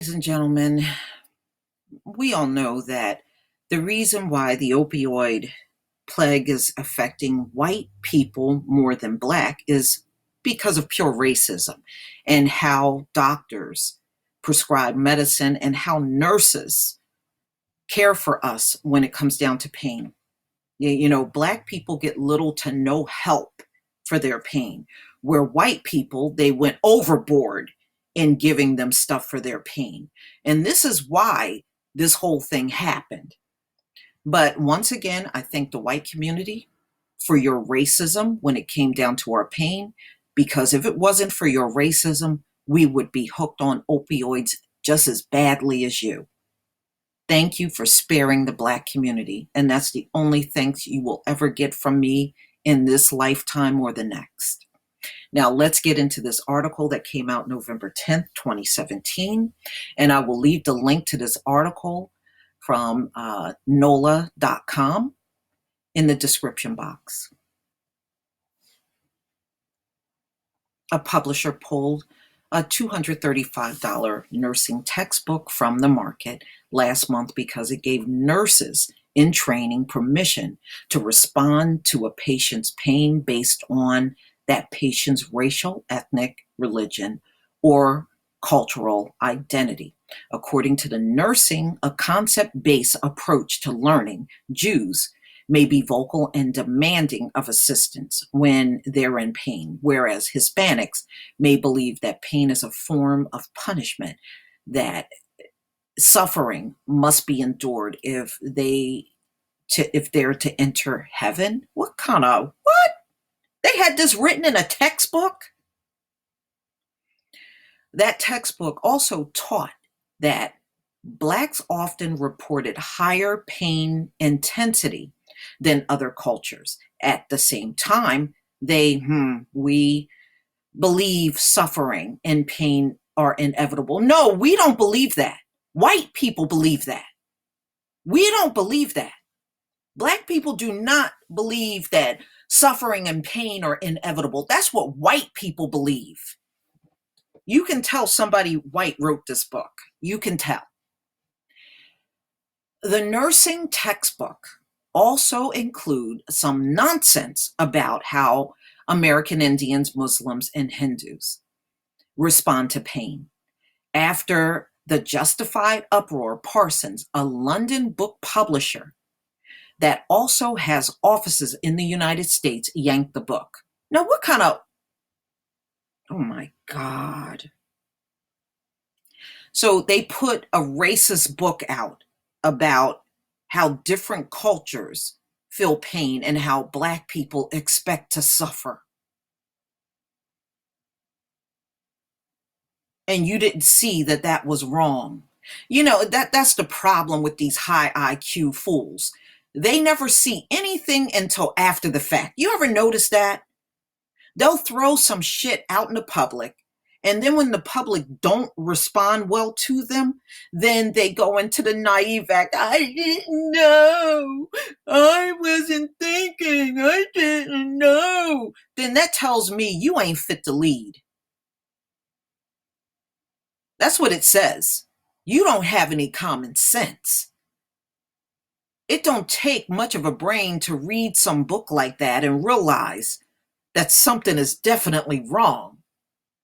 Ladies and gentlemen, we all know that the reason why the opioid plague is affecting white people more than black is because of pure racism and how doctors prescribe medicine and how nurses care for us when it comes down to pain. Black people get little to no help for their pain, where white people, they went overboard in giving them stuff for their pain. And this is why this whole thing happened. But once again, I thank the white community for your racism when it came down to our pain, because if it wasn't for your racism, we would be hooked on opioids just as badly as you. Thank you for sparing the Black community. And that's the only thanks you will ever get from me in this lifetime or the next. Now, let's get into this article that came out November 10th, 2017. And I will leave the link to this article from NOLA.com in the description box. A publisher pulled a $235 nursing textbook from the market last month because it gave nurses in training permission to respond to a patient's pain based on that patient's racial, ethnic, religion, or cultural identity. According to the nursing, a concept-based approach to learning, Jews may be vocal and demanding of assistance when they're in pain, whereas Hispanics may believe that pain is a form of punishment, that suffering must be endured if they're to enter heaven. What? They had this written in a textbook? That textbook also taught that Blacks often reported higher pain intensity than other cultures. At the same time, we believe suffering and pain are inevitable. No, we don't believe that. White people believe that. We don't believe that. Black people do not believe that suffering and pain are inevitable. That's what white people believe. You can tell somebody white wrote this book. You can tell. The nursing textbook also include some nonsense about how American Indians, Muslims, and Hindus respond to pain. After the justified uproar, Parsons, a London book publisher that also has offices in the United States, yanked the book. Now, what kind of... Oh my God. So they put a racist book out about how different cultures feel pain and how Black people expect to suffer. And you didn't see that that was wrong. That's the problem with these high IQ fools. They never see anything until after the fact. You ever notice that? They'll throw some shit out in the public, and then when the public don't respond well to them, then they go into the naive act. I didn't know. I wasn't thinking. I didn't know. Then that tells me you ain't fit to lead. That's what it says. You don't have any common sense. It don't take much of a brain to read some book like that and realize that something is definitely wrong.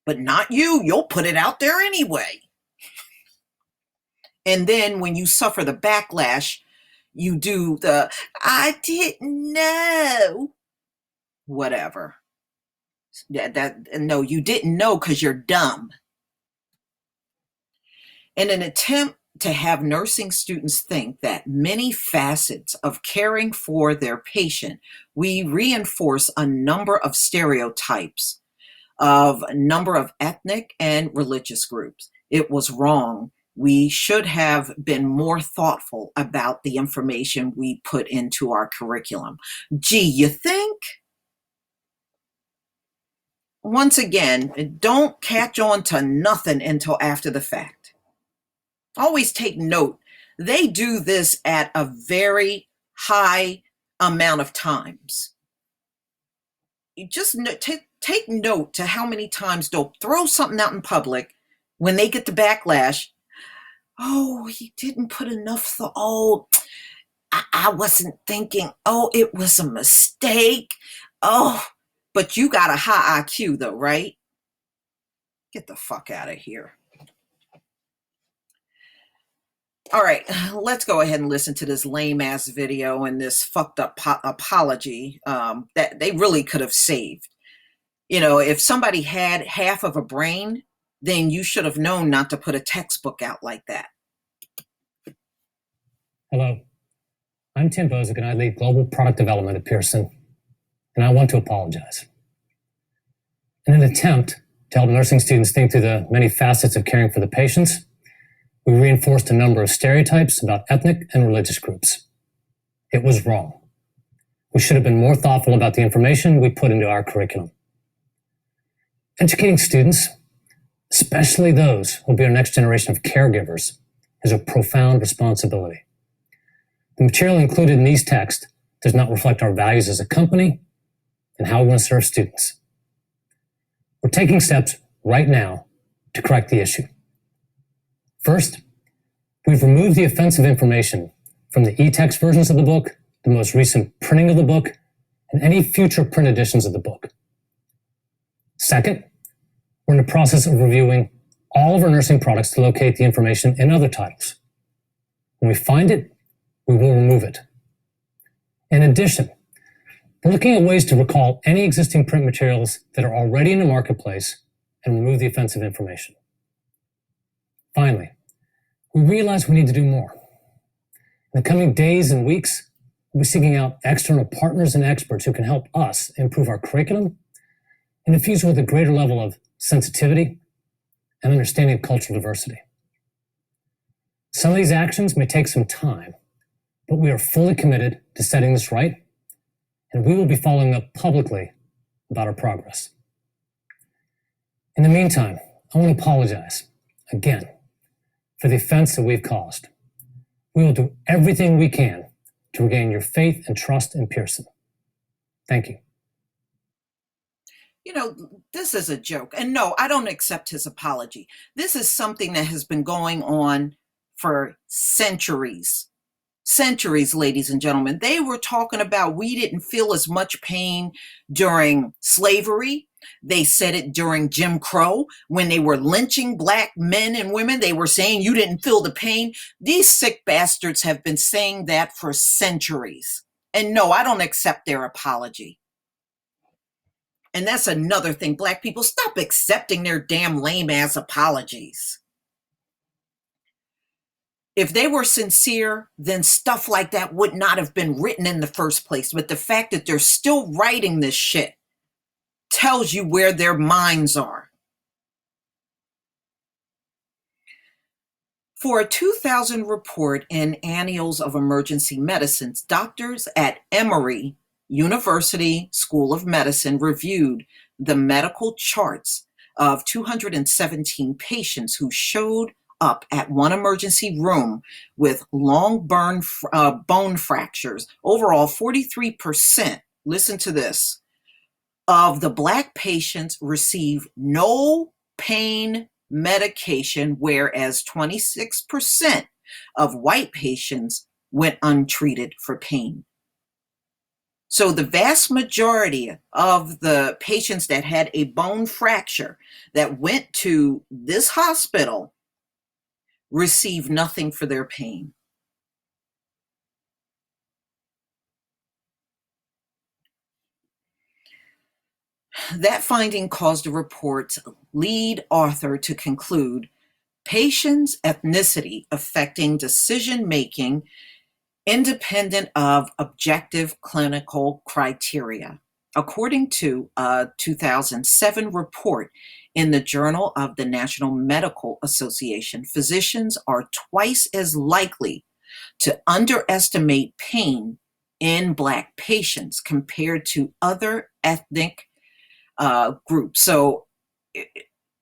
But not you. You'll put it out there anyway. And then when you suffer the backlash, you do the, I didn't know. Whatever. No, you didn't know because you're dumb. In an attempt to have nursing students think that many facets of caring for their patient, we reinforce a number of stereotypes of a number of ethnic and religious groups. It was wrong. We should have been more thoughtful about the information we put into our curriculum. Gee, you think? Once again, don't catch on to nothing until after the fact. Always take note. They do this at a very high amount of times. You just take note to how many times they'll throw something out in public when they get the backlash. Oh, he didn't put enough thought. Oh, I wasn't thinking. Oh, it was a mistake. Oh, but you got a high IQ though, right? Get the fuck out of here. All right, let's go ahead and listen to this lame ass video and this fucked up apology that they really could have saved. You know, if somebody had half of a brain, then you should have known not to put a textbook out like that. Hello, I'm Tim Bozick and I lead global product development at Pearson, and I want to apologize. In an attempt to help nursing students think through the many facets of caring for the patients, we reinforced a number of stereotypes about ethnic and religious groups. It was wrong. We should have been more thoughtful about the information we put into our curriculum. Educating students, especially those who will be our next generation of caregivers, is a profound responsibility. The material included in these texts does not reflect our values as a company and how we want to serve students. We're taking steps right now to correct the issue. First, we've removed the offensive information from the e-text versions of the book, the most recent printing of the book, and any future print editions of the book. Second, we're in the process of reviewing all of our nursing products to locate the information in other titles. When we find it, we will remove it. In addition, we're looking at ways to recall any existing print materials that are already in the marketplace and remove the offensive information. Finally, we realize we need to do more. In the coming days and weeks, we'll be seeking out external partners and experts who can help us improve our curriculum and infuse it with a greater level of sensitivity and understanding of cultural diversity. Some of these actions may take some time, but we are fully committed to setting this right, and we will be following up publicly about our progress. In the meantime, I want to apologize again for the offense that we've caused. We will do everything we can to regain your faith and trust in Pearson. Thank you. You know, this is a joke. And no, I don't accept his apology. This is something that has been going on for centuries. Centuries, ladies and gentlemen. They were talking about we didn't feel as much pain during slavery. They said it during Jim Crow when they were lynching black men and women. They were saying you didn't feel the pain. These sick bastards have been saying that for centuries. And no, I don't accept their apology. And that's another thing. Black people, stop accepting their damn lame ass apologies. If they were sincere, then stuff like that would not have been written in the first place. But the fact that they're still writing this shit tells you where their minds are. For a 2000 report in Annals of Emergency Medicines, doctors at Emory University School of Medicine reviewed the medical charts of 217 patients who showed up at one emergency room with long bone fractures. Overall, 43%, listen to this, of the Black patients received no pain medication, whereas 26% of white patients went untreated for pain. So the vast majority of the patients that had a bone fracture that went to this hospital received nothing for their pain. That finding caused the report's lead author to conclude patients' ethnicity affecting decision-making independent of objective clinical criteria. According to a 2007 report in the Journal of the National Medical Association, physicians are twice as likely to underestimate pain in Black patients compared to other ethnic groups. So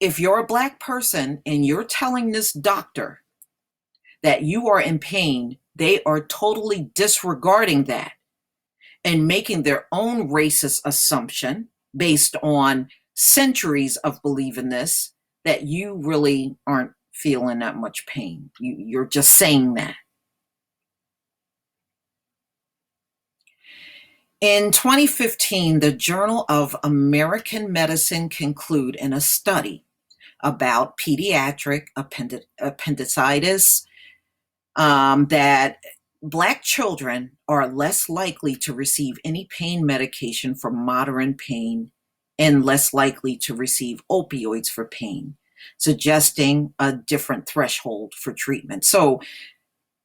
if you're a Black person and you're telling this doctor that you are in pain, they are totally disregarding that and making their own racist assumption based on centuries of believing this, that you really aren't feel in that much pain. You're just saying that. In 2015, the Journal of American Medicine concluded in a study about pediatric appendicitis that Black children are less likely to receive any pain medication for moderate pain and less likely to receive opioids for pain, suggesting a different threshold for treatment. So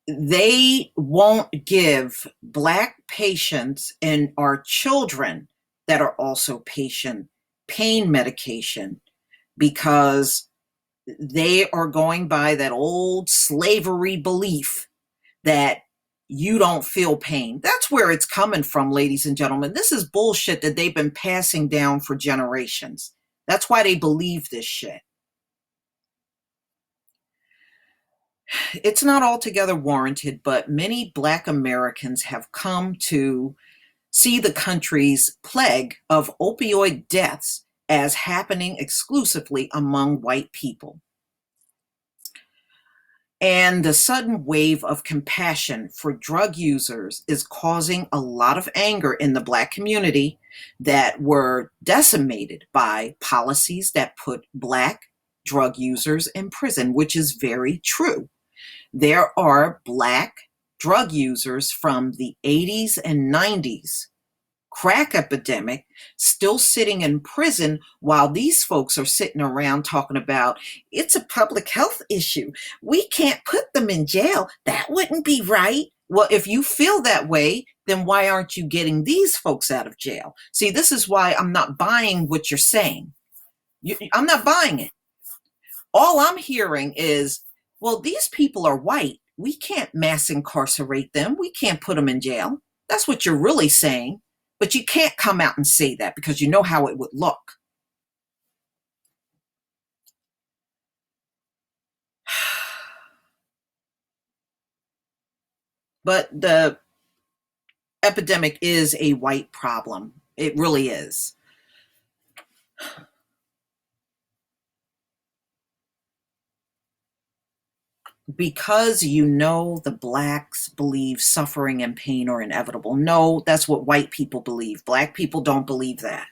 they won't give Black patients and our children that are also patient pain medication because they are going by that old slavery belief that you don't feel pain. That's where it's coming from, ladies and gentlemen. This is bullshit that they've been passing down for generations. That's why they believe this shit. It's not altogether warranted, but many Black Americans have come to see the country's plague of opioid deaths as happening exclusively among white people. And the sudden wave of compassion for drug users is causing a lot of anger in the Black community that were decimated by policies that put Black drug users in prison, which is very true. There are Black drug users from the 80s and 90s crack epidemic still sitting in prison while these folks are sitting around talking about it's a public health issue. We can't put them in jail. That wouldn't be right. Well, if you feel that way, then why aren't you getting these folks out of jail? See, this is why I'm not buying what you're saying. I'm not buying it. All I'm hearing is, well, these people are white. We can't mass incarcerate them. We can't put them in jail. That's what you're really saying. But you can't come out and say that because you know how it would look. But the epidemic is a white problem. It really is. Because you know the Blacks believe suffering and pain are inevitable. No, that's what white people believe. Black people don't believe that.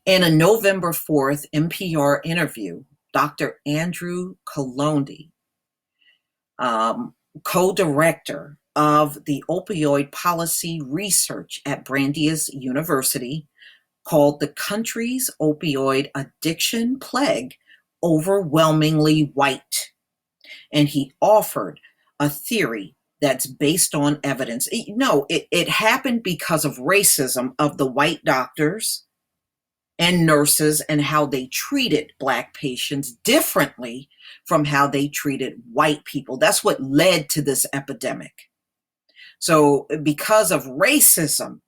In a November 4th NPR interview, Dr. Andrew Colondi, co-director of the opioid policy research at Brandeis University, called the country's opioid addiction plague overwhelmingly white. And he offered a theory that's based on evidence. No, it happened because of racism of the white doctors and nurses and how they treated Black patients differently from how they treated white people. That's what led to this epidemic. So because of racism,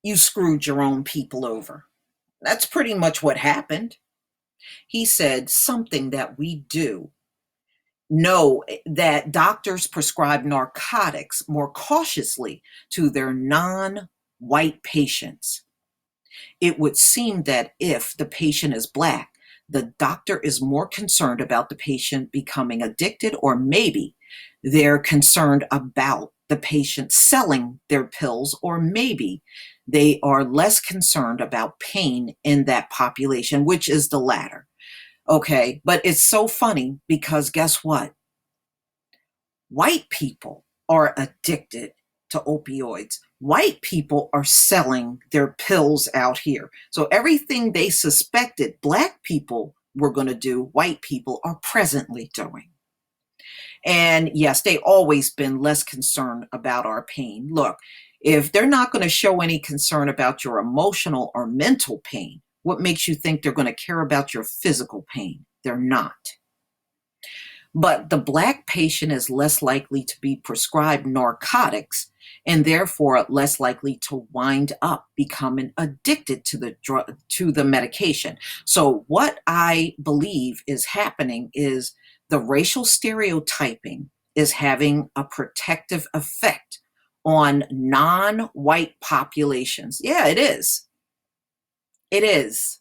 you screwed your own people over. That's pretty much what happened. He said something that we do know that doctors prescribe narcotics more cautiously to their non-white patients. It would seem that if the patient is Black, the doctor is more concerned about the patient becoming addicted, or maybe they're concerned about the patient selling their pills, or maybe they are less concerned about pain in that population, which is the latter. Okay, but it's so funny because guess what? White people are addicted to opioids. White people are selling their pills out here. So everything they suspected Black people were going to do, white people are presently doing. And yes, they've always been less concerned about our pain. Look, if they're not going to show any concern about your emotional or mental pain, what makes you think they're going to care about your physical pain? They're not. But the Black patient is less likely to be prescribed narcotics and therefore less likely to wind up becoming addicted to the drug, to the medication. So what I believe is happening is the racial stereotyping is having a protective effect on non-white populations. Yeah, it is. It is.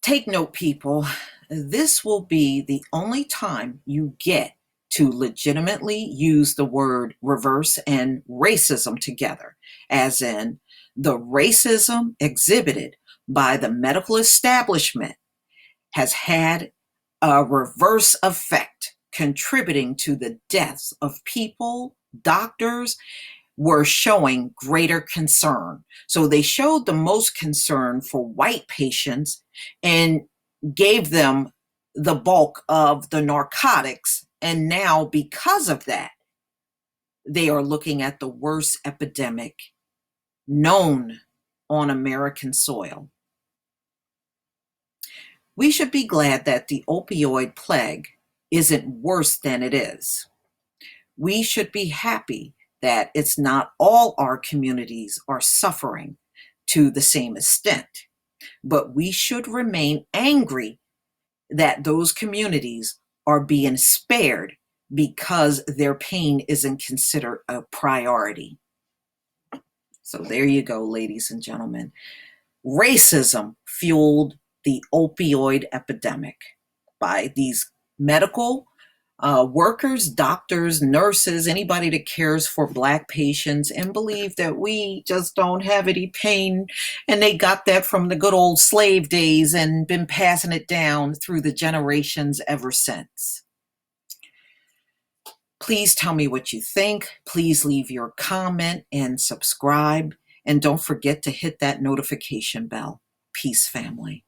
Take note, people. This will be the only time you get to legitimately use the word reverse and racism together, as in the racism exhibited by the medical establishment has had a reverse effect, contributing to the deaths of people. Doctors were showing greater concern. So they showed the most concern for white patients and gave them the bulk of the narcotics. And now, because of that, they are looking at the worst epidemic known on American soil. We should be glad that the opioid plague isn't worse than it is. We should be happy that it's not all our communities are suffering to the same extent, but we should remain angry that those communities are being spared because their pain isn't considered a priority. So there you go, ladies and gentlemen. Racism fueled the opioid epidemic by these medical workers, doctors, nurses, anybody that cares for Black patients and believe that we just don't have any pain. And they got that from the good old slave days and been passing it down through the generations ever since. Please tell me what you think. Please leave your comment and subscribe. And don't forget to hit that notification bell. Peace, family.